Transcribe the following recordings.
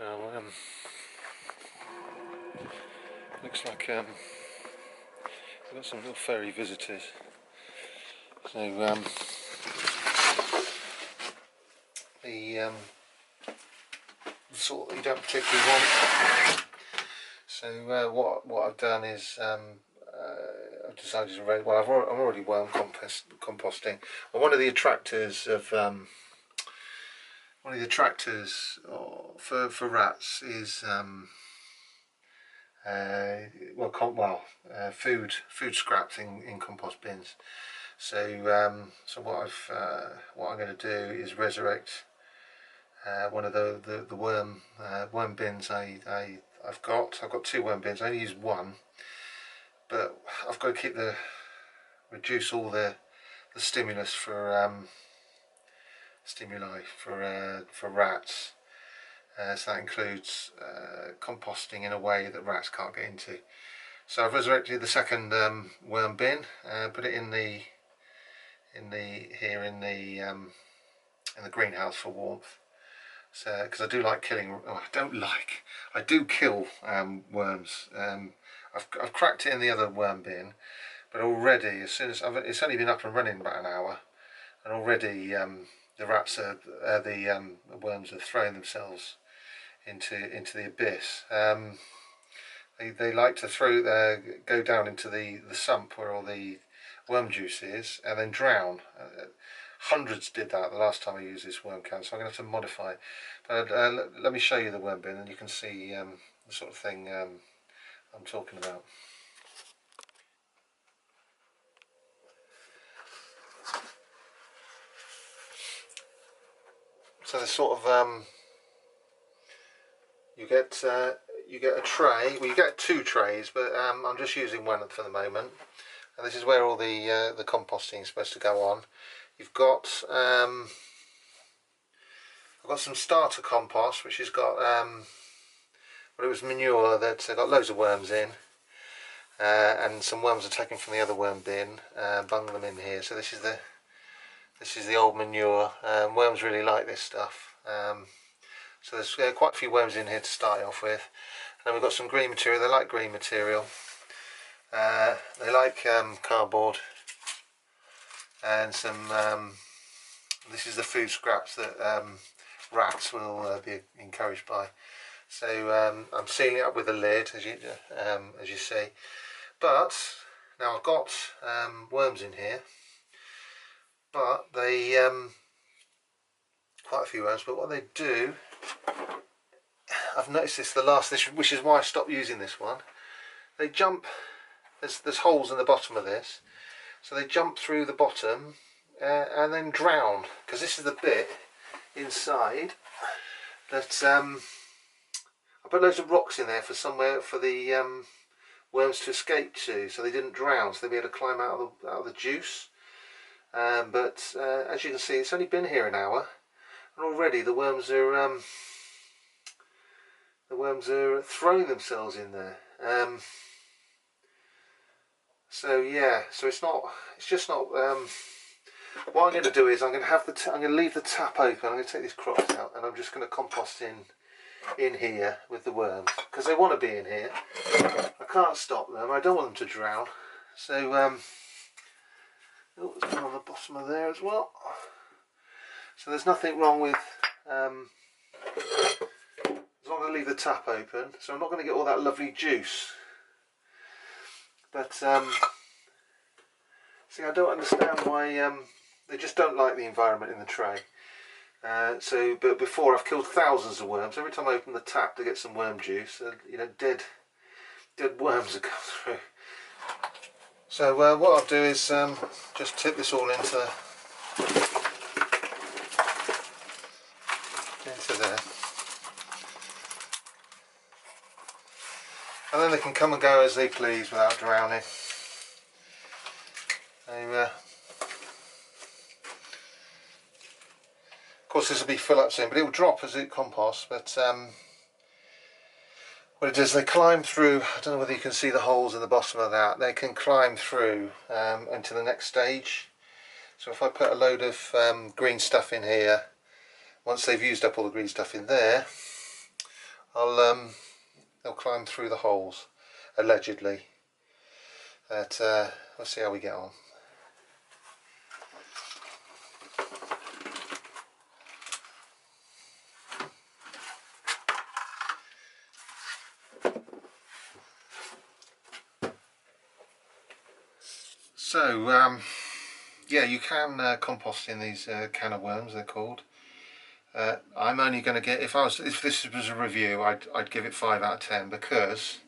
Now, looks like we've got some little fairy visitors. So the sort that you don't particularly want. So what I've done is I've decided to raise. Well, I'm already worm composting. Well, one of the attractors for rats is food scraps in compost bins. So what I'm going to do is resurrect one of the worm bins I've got. I've got 2 worm bins. I only use one, but I've got to reduce all the stimuli for rats. So that includes composting in a way that rats can't get into. So I've resurrected the second worm bin, put it in the greenhouse for warmth. So because I do like killing, I do kill worms. I've cracked it in the other worm bin, but already as soon as it's only been up and running about an hour, and already the worms are throwing themselves into the abyss. They like to go down into the sump where all the worm juice is and then drown. Hundreds did that the last time I used this worm can, so I'm going to have to modify it. But let me show you the worm bin and you can see the sort of thing I'm talking about. So there's sort of you get a tray. Well, you get 2 trays, but I'm just using one for the moment. And this is where all the composting is supposed to go on. You've got I've got some starter compost, which has got it was manure that's got loads of worms in, and some worms are taken from the other worm bin, bung them in here. So this is the old manure. Worms really like this stuff. So there's quite a few worms in here to start off with. And then we've got some green material. They like green material. They like cardboard. And some, this is the food scraps that rats will be encouraged by. So I'm sealing it up with a lid, as you see. But now I've got worms in here, but they quite a few worms. But what they do, I've noticed this which is why I stopped using this one. They jump. There's holes in the bottom of this. So they jump through the bottom and then drown, because this is the bit inside that I put loads of rocks in there for the worms to escape to, so they didn't drown, so they'd be able to climb out of the juice. But as you can see, it's only been here an hour, and already the worms are throwing themselves in there. So yeah, so it's just not. What I'm going to do is I'm going to leave the tap open. I'm going to take these crops out, and I'm just going to compost in here with the worms, because they want to be in here. I can't stop them. I don't want them to drown. So oh, there's one on the bottom of there as well. So there's nothing wrong with as long as I leave the tap open. So I'm not going to get all that lovely juice. But see, I don't understand why they just don't like the environment in the tray. But before, I've killed thousands of worms. Every time I open the tap to get some worm juice, dead worms have come through. So what I'll do is just tip this all into there, and then they can come and go as they please without drowning. Of course, this will be full up soon, but it will drop as it composts. But what it does, they climb through. I don't know whether you can see the holes in the bottom of that. They can climb through into the next stage. So if I put a load of green stuff in here, once they've used up all the green stuff in there, they'll climb through the holes, allegedly. But we'll see how we get on. So yeah, you can compost in these can of worms, they're called. I'm only going to get, if this was a review, I'd give it 5 out of 10 because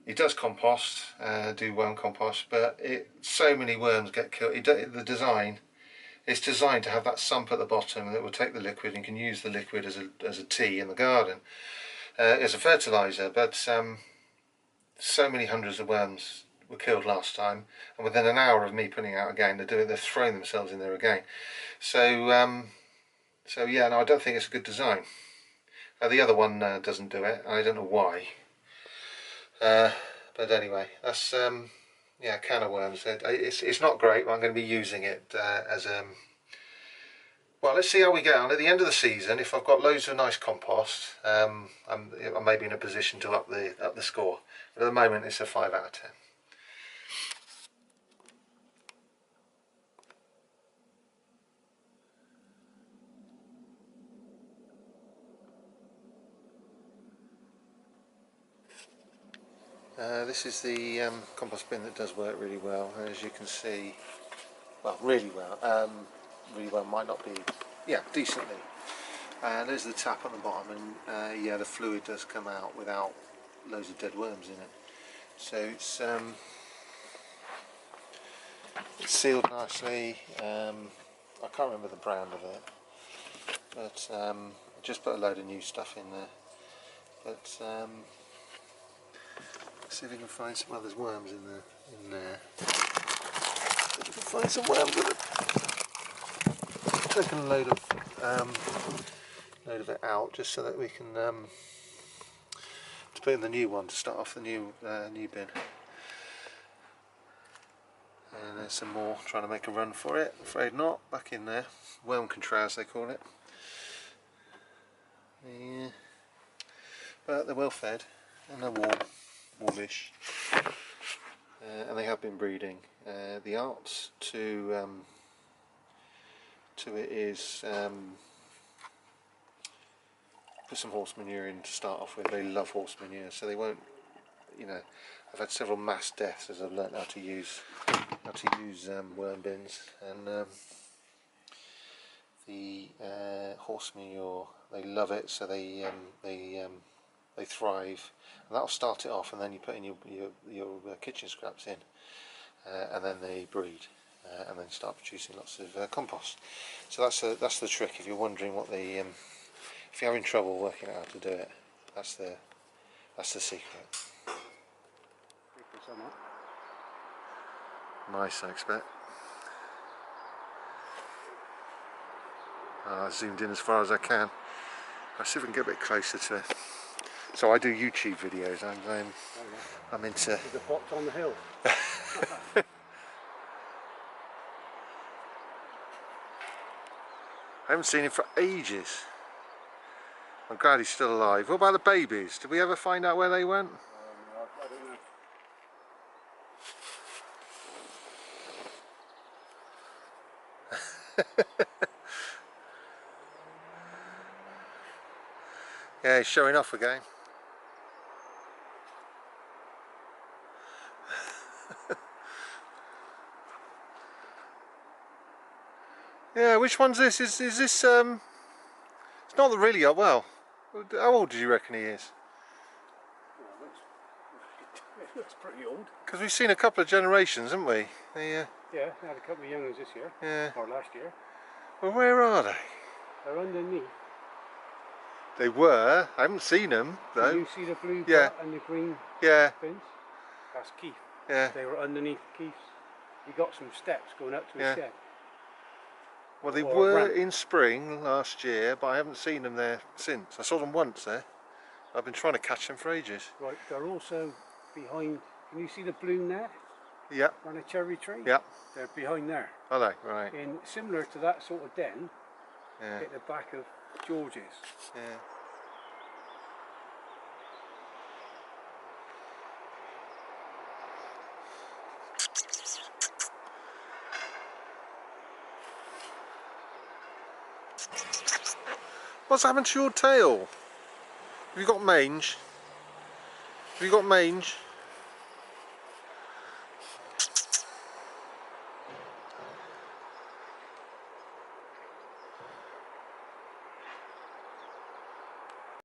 it does compost, do worm compost, but so many worms get killed. The design, it's designed to have that sump at the bottom that will take the liquid, and you can use the liquid as a tea in the garden, as a fertiliser. But so many hundreds of worms were killed last time, and within an hour of me putting it out again, they're throwing themselves in there again. So so yeah, no, I don't think it's a good design. The other one doesn't do it. I don't know why. But anyway, that's yeah, a can of worms. It's not great, but I'm going to be using it as well, let's see how we get on at the end of the season. If I've got loads of nice compost, I may be in a position to up the score. But at the moment, it's a 5 out of 10. This is the compost bin that does work really well, as you can see. Well, really well. Really well might not be, yeah, decently. There's the tap at the bottom, and yeah, the fluid does come out without loads of dead worms in it. So it's sealed nicely. I can't remember the brand of it, but I just put a load of new stuff in there. But let's see if we can find some other worms in there. If we can find some worms with it. Taking a load of it out just so that we can to put in the new one to start off the new bin. And there's some more trying to make a run for it. Afraid not. Back in there. Worm contrast they call it. Yeah. But they're well fed and they're warmish. And they have been breeding. The art to it is put some horse manure in to start off with. They love horse manure, so they won't, you know, I've had several mass deaths as I've learnt how to use worm bins, and the horse manure, they love it, so they thrive, and that'll start it off, and then you put in your kitchen scraps in, and then they breed. And then start producing lots of compost. So that's the trick. If you're wondering what the if you're having trouble working out how to do it, that's the secret. Nice, I expect. I zoomed in as far as I can. I'll see if we can get a bit closer to it. So I do YouTube videos. I'm into. There's the pots on the hill. I haven't seen him for ages. I'm glad he's still alive. What about the babies? Did we ever find out where they went? I don't know. Yeah, he's showing off again. Yeah, which one's this? Is this it's not the really old. Well, how old do you reckon he is? Well, it looks pretty old. Because we've seen a couple of generations, haven't we? Yeah, I had a couple of young ones this year. Yeah. Or last year. Well, where are they? They're underneath. They were. I haven't seen them though. Can you see the blue Yeah. pot and the green bins? That's Keith. Yeah. They were underneath Keith's. He got some steps going up to his shed. Well, they were in spring last year, but I haven't seen them there since. I saw them once there. I've been trying to catch them for ages. Right, they're also behind. Can you see the blue net? Yeah. On a cherry tree? Yeah. They're behind there. Are they? Right. In similar to that sort of den, Yeah. at the back of George's. Yeah. What's happened to your tail? Have you got mange? Have you got mange?